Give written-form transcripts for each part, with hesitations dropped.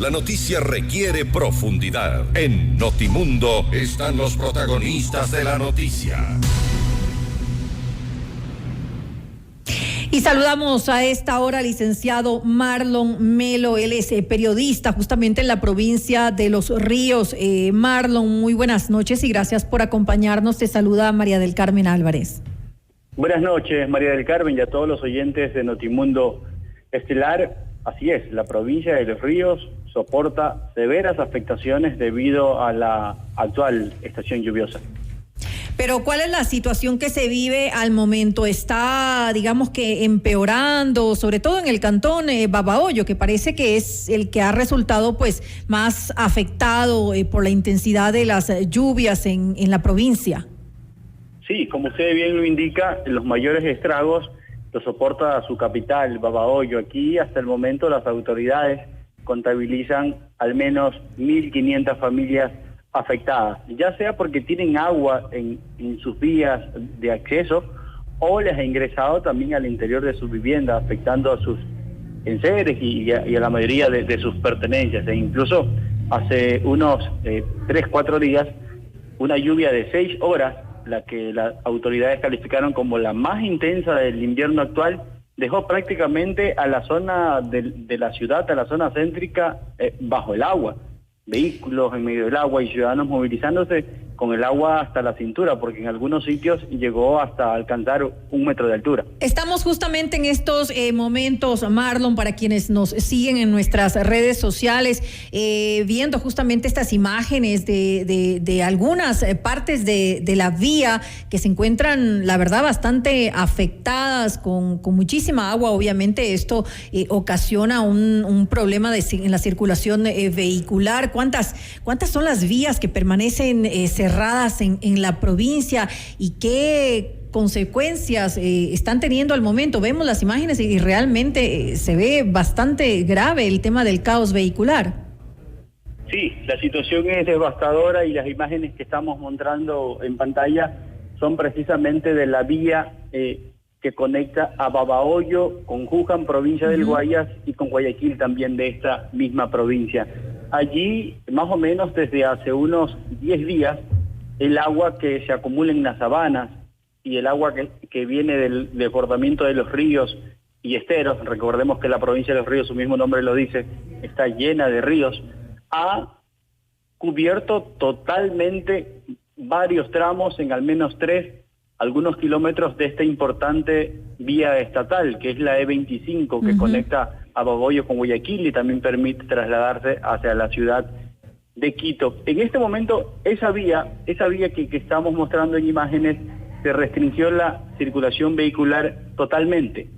la noticia requiere profundidad. En Notimundo están los protagonistas de la noticia. Y saludamos a esta hora al licenciado Marlon Melo. Él es periodista justamente en la provincia de Los Ríos. Marlon, muy buenas noches y gracias por acompañarnos. Te saluda María del Carmen Álvarez. Buenas noches, María del Carmen, y a todos los oyentes de Notimundo Estelar. Así es, la provincia de Los Ríos soporta severas afectaciones debido a la actual estación lluviosa. Pero ¿cuál es la situación que se vive al momento? ¿Está, digamos que, empeorando, sobre todo en el cantón Babahoyo, que parece que es el que ha resultado pues más afectado por la intensidad de las lluvias en la provincia? Sí, como usted bien lo indica, los mayores estragos los soporta su capital, Babahoyo. Aquí hasta el momento las autoridades contabilizan al menos 1.500 familias afectadas, ya sea porque tienen agua en sus vías de acceso o les ha ingresado también al interior de sus viviendas, afectando a sus enseres y a la mayoría de sus pertenencias. E incluso hace unos 3-4 días, una lluvia de 6 horas, la que las autoridades calificaron como la más intensa del invierno actual, dejó prácticamente a la zona de la ciudad, a la zona céntrica, bajo el agua. Vehículos en medio del agua y ciudadanos movilizándose con el agua hasta la cintura, porque en algunos sitios llegó hasta alcanzar 1 metro de altura. Estamos justamente en estos momentos, Marlon, para quienes nos siguen en nuestras redes sociales, viendo justamente estas imágenes de algunas partes de la vía que se encuentran, la verdad, bastante afectadas, con muchísima agua. Obviamente esto ocasiona un problema en la circulación vehicular. ¿Cuántas son las vías que permanecen cerradas en la provincia y qué consecuencias están teniendo al momento? Vemos las imágenes y realmente se ve bastante grave el tema del caos vehicular. Sí, la situación es devastadora y las imágenes que estamos mostrando en pantalla son precisamente de la vía que conecta a Babahoyo con Juján, provincia del Guayas, y con Guayaquil, también de esta misma provincia. Allí, más o menos desde hace unos 10 días, el agua que se acumula en las sabanas y el agua que viene del desbordamiento de los ríos y esteros, recordemos que la provincia de Los Ríos, su mismo nombre lo dice, está llena de ríos, ha cubierto totalmente varios tramos, en al menos 3, algunos kilómetros de esta importante vía estatal, que es la E25, que conecta a Babahoyo con Guayaquil y también permite trasladarse hacia la ciudad de Quito. En este momento, esa vía que estamos mostrando en imágenes, se restringió la circulación vehicular totalmente.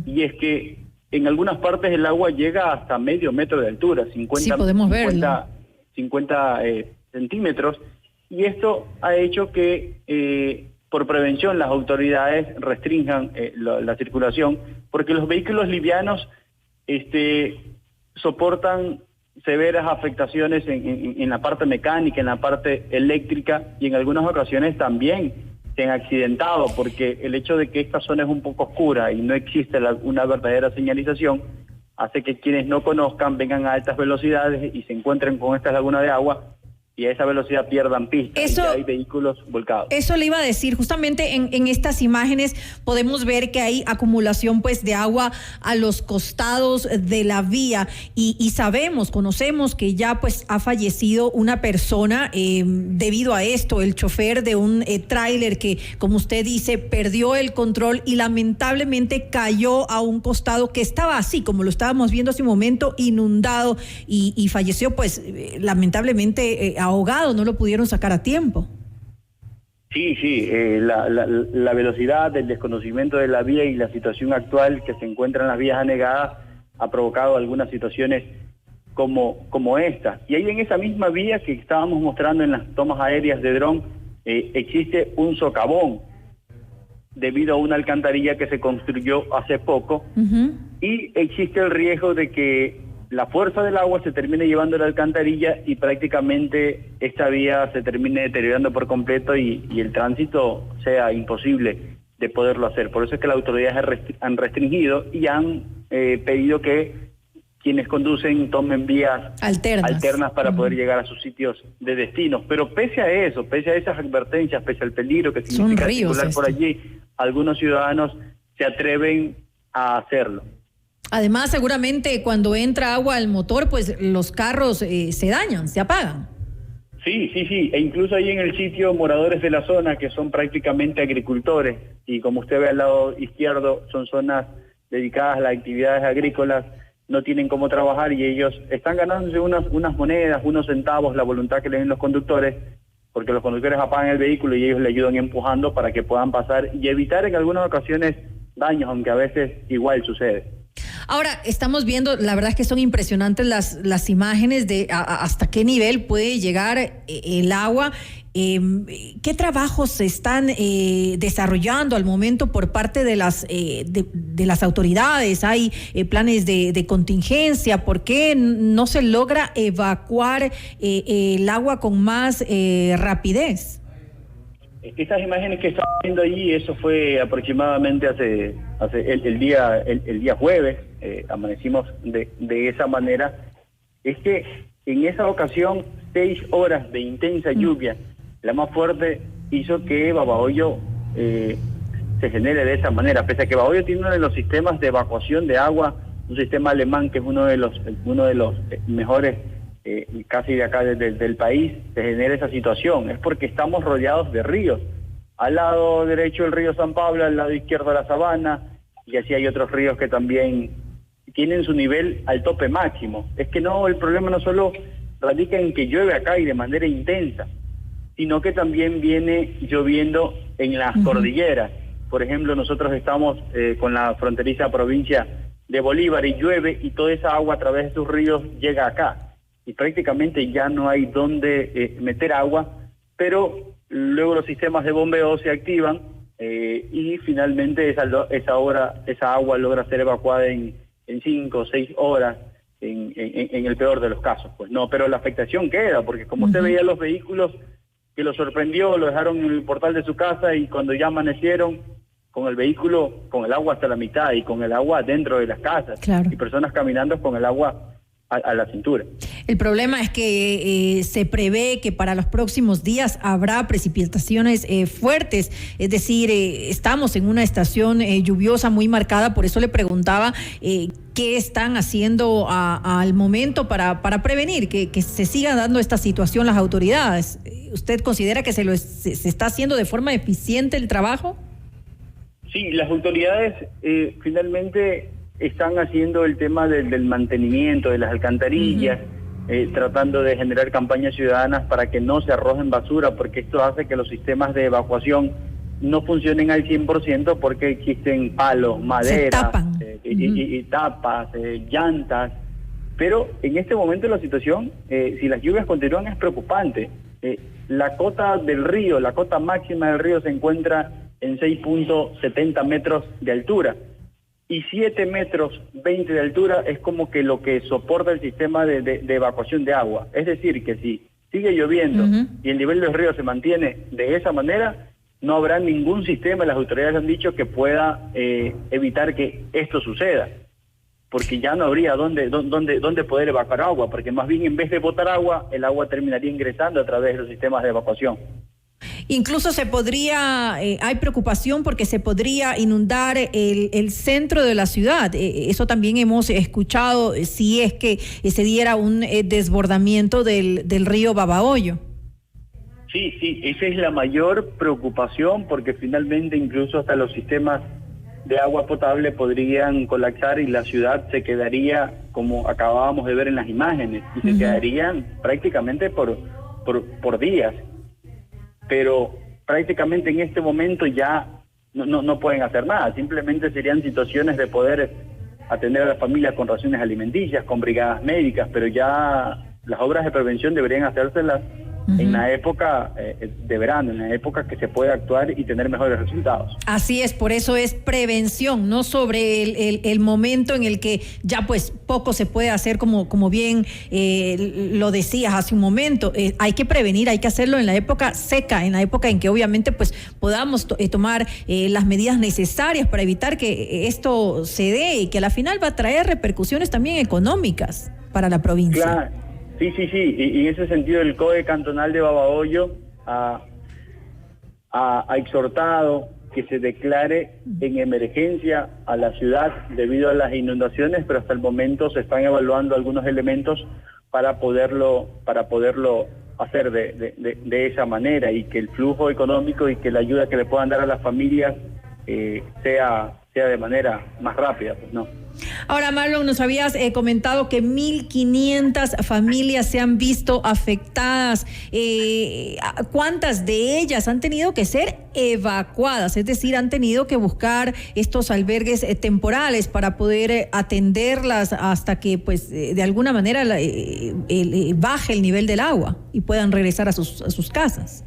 Y es que en algunas partes el agua llega hasta medio metro de altura, 50 centímetros, y esto ha hecho que por prevención las autoridades restrinjan la circulación, porque los vehículos livianos soportan severas afectaciones en la parte mecánica, en la parte eléctrica, y en algunas ocasiones también se han accidentado, porque el hecho de que esta zona es un poco oscura y no existe una verdadera señalización, hace que quienes no conozcan vengan a altas velocidades y se encuentren con esta laguna de agua, y a esa velocidad pierdan pistas y hay vehículos volcados. Eso le iba a decir, justamente en estas imágenes podemos ver que hay acumulación pues de agua a los costados de la vía y conocemos que ya pues ha fallecido una persona debido a esto, el chofer de un tráiler que, como usted dice, perdió el control y lamentablemente cayó a un costado que estaba así, como lo estábamos viendo hace un momento, inundado y falleció pues lamentablemente ahogado, no lo pudieron sacar a tiempo. Sí, la velocidad, el desconocimiento de la vía y la situación actual que se encuentra en las vías anegadas ha provocado algunas situaciones como esta. Y ahí en esa misma vía que estábamos mostrando en las tomas aéreas de dron, existe un socavón debido a una alcantarilla que se construyó hace poco, y existe el riesgo de que la fuerza del agua se termine llevando la alcantarilla y prácticamente esta vía se termine deteriorando por completo y el tránsito sea imposible de poderlo hacer. Por eso es que las autoridades han restringido y han pedido que quienes conducen tomen vías alternas para poder llegar a sus sitios de destino. Pero pese a eso, pese a esas advertencias, pese al peligro que significa circular por allí, algunos ciudadanos se atreven a hacerlo. Además, seguramente cuando entra agua al motor, pues los carros se dañan, se apagan. Sí, e incluso ahí en el sitio moradores de la zona que son prácticamente agricultores, y como usted ve al lado izquierdo, son zonas dedicadas a las actividades agrícolas, no tienen cómo trabajar y ellos están ganándose unas monedas, unos centavos, la voluntad que le den los conductores, porque los conductores apagan el vehículo y ellos le ayudan empujando para que puedan pasar y evitar en algunas ocasiones daños, aunque a veces igual sucede. Ahora, estamos viendo, la verdad es que son impresionantes las imágenes de hasta qué nivel puede llegar el agua. ¿Qué trabajos se están desarrollando al momento por parte de las autoridades? ¿Hay planes de contingencia? ¿Por qué no se logra evacuar el agua con más rapidez? Estas imágenes que estamos viendo allí, eso fue aproximadamente hace el día jueves, amanecimos de esa manera. Es que en esa ocasión 6 horas de intensa lluvia, la más fuerte, hizo que Babahoyo se genere de esa manera. Pese a que Babahoyo tiene uno de los sistemas de evacuación de agua, un sistema alemán que es uno de los mejores casi de acá del país, se genera esa situación. Es porque estamos rodeados de ríos. Al lado derecho el río San Pablo, al lado izquierdo la Sabana, y así hay otros ríos que también tienen su nivel al tope máximo. Es que no, el problema no solo radica en que llueve acá y de manera intensa, sino que también viene lloviendo en las cordilleras. Por ejemplo, nosotros estamos con la fronteriza provincia de Bolívar y llueve y toda esa agua a través de sus ríos llega acá. Y prácticamente ya no hay dónde meter agua, pero luego los sistemas de bombeo se activan y finalmente esa agua logra ser evacuada en 5 o 6 horas en el peor de los casos. Pues no, pero la afectación queda, porque como usted veía los vehículos que lo sorprendió, lo dejaron en el portal de su casa y cuando ya amanecieron con el vehículo, con el agua hasta la mitad y con el agua dentro de las casas, claro, y personas caminando con el agua a la cintura. El problema es que se prevé que para los próximos días habrá precipitaciones fuertes, es decir, estamos en una estación lluviosa muy marcada, por eso le preguntaba qué están haciendo al momento para prevenir que se siga dando esta situación las autoridades. ¿Usted considera que se está haciendo de forma eficiente el trabajo? Sí, las autoridades finalmente están haciendo el tema del mantenimiento de las alcantarillas, tratando de generar campañas ciudadanas para que no se arrojen basura, porque esto hace que los sistemas de evacuación no funcionen al 100% porque existen palos, madera, y tapas, llantas. Pero en este momento la situación, si las lluvias continúan, es preocupante. La cota del río, la cota máxima del río se encuentra en 6.70 metros de altura. Y 7 metros 20 de altura es como que lo que soporta el sistema de evacuación de agua. Es decir, que si sigue lloviendo y el nivel del río se mantiene de esa manera, no habrá ningún sistema, las autoridades han dicho, que pueda evitar que esto suceda. Porque ya no habría dónde poder evacuar agua, porque más bien en vez de botar agua, el agua terminaría ingresando a través de los sistemas de evacuación. Incluso hay preocupación porque se podría inundar el centro de la ciudad. Eso también hemos escuchado, si es que se diera un desbordamiento del río Babahoyo. Sí, esa es la mayor preocupación, porque finalmente incluso hasta los sistemas de agua potable podrían colapsar y la ciudad se quedaría, como acabábamos de ver en las imágenes, y se quedarían prácticamente por días. Pero prácticamente en este momento ya no pueden hacer nada, simplemente serían situaciones de poder atender a las familias con raciones alimenticias, con brigadas médicas, pero ya las obras de prevención deberían hacérselas en la época de verano, en la época que se puede actuar y tener mejores resultados. Así es, por eso es prevención, no sobre el momento en el que ya pues poco se puede hacer, como bien lo decías hace un momento. Hay que prevenir, hay que hacerlo en la época seca, en la época en que obviamente pues podamos tomar las medidas necesarias para evitar que esto se dé y que a la final va a traer repercusiones también económicas para la provincia. Claro. Sí, y en ese sentido el COE cantonal de Babahoyo ha exhortado que se declare en emergencia a la ciudad debido a las inundaciones, pero hasta el momento se están evaluando algunos elementos para poderlo hacer de esa manera, y que el flujo económico y que la ayuda que le puedan dar a las familias sea de manera más rápida, pues no. Ahora, Marlon, nos habías comentado que 1.500 familias se han visto afectadas. ¿Cuántas de ellas han tenido que ser evacuadas? Es decir, han tenido que buscar estos albergues temporales para poder atenderlas hasta que, pues, de alguna manera baje el nivel del agua y puedan regresar a sus casas.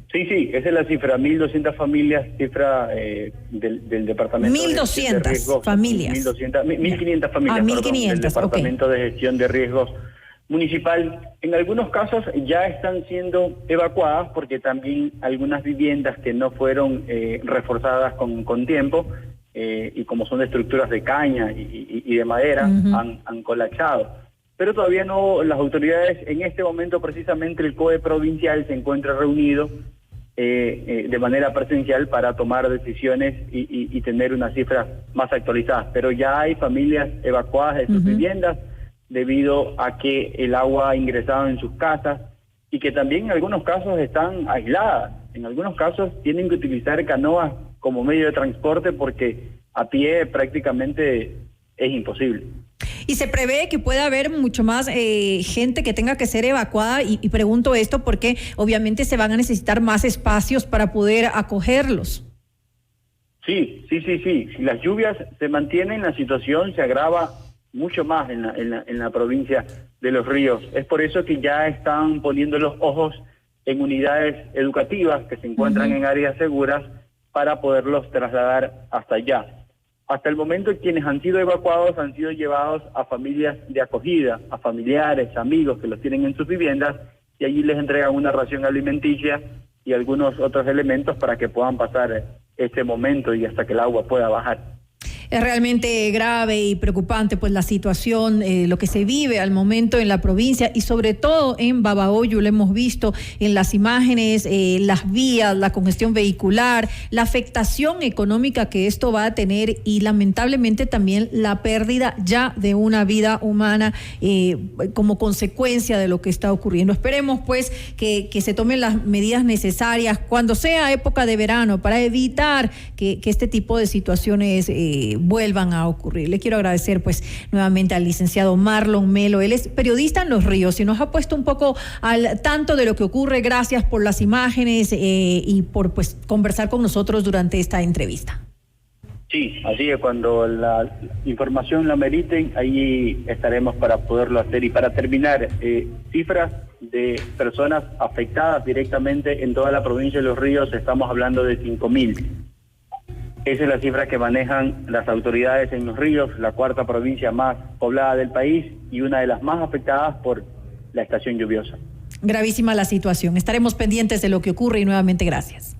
Sí, esa es la cifra, 1.200 familias, cifra del departamento 1.200 familias. 1.500 familias, 1.500, del departamento okay. de gestión de riesgos municipal. En algunos casos ya están siendo evacuadas porque también algunas viviendas que no fueron reforzadas con tiempo y como son de estructuras de caña y de madera, han colapsado. Pero todavía no, las autoridades, en este momento precisamente el COE provincial se encuentra reunido de manera presencial para tomar decisiones y tener unas cifras más actualizadas. Pero ya hay familias evacuadas de sus viviendas debido a que el agua ha ingresado en sus casas y que también en algunos casos están aisladas. En algunos casos tienen que utilizar canoas como medio de transporte porque a pie prácticamente es imposible. Y se prevé que pueda haber mucho más gente que tenga que ser evacuada y pregunto esto porque obviamente se van a necesitar más espacios para poder acogerlos. Sí. Si las lluvias se mantienen, la situación se agrava mucho más en la provincia de Los Ríos. Es por eso que ya están poniendo los ojos en unidades educativas que se encuentran en áreas seguras para poderlos trasladar hasta allá. Hasta el momento quienes han sido evacuados han sido llevados a familias de acogida, a familiares, amigos que los tienen en sus viviendas y allí les entregan una ración alimenticia y algunos otros elementos para que puedan pasar este momento y hasta que el agua pueda bajar. Es realmente grave y preocupante pues la situación, lo que se vive al momento en la provincia y sobre todo en Babahoyo. Lo hemos visto en las imágenes, las vías, la congestión vehicular, la afectación económica que esto va a tener y lamentablemente también la pérdida ya de una vida humana como consecuencia de lo que está ocurriendo. Esperemos pues que se tomen las medidas necesarias cuando sea época de verano para evitar que este tipo de situaciones vuelvan a ocurrir. Le quiero agradecer pues nuevamente al licenciado Marlon Melo. Él es periodista en Los Ríos y nos ha puesto un poco al tanto de lo que ocurre. Gracias por las imágenes y por pues conversar con nosotros durante esta entrevista. Sí, así es, cuando la información la meriten, ahí estaremos para poderlo hacer. Y para terminar, cifras de personas afectadas directamente en toda la provincia de Los Ríos, estamos hablando de 5.000. Esa es la cifra que manejan las autoridades en Los Ríos, la cuarta provincia más poblada del país y una de las más afectadas por la estación lluviosa. Gravísima la situación. Estaremos pendientes de lo que ocurre y nuevamente gracias.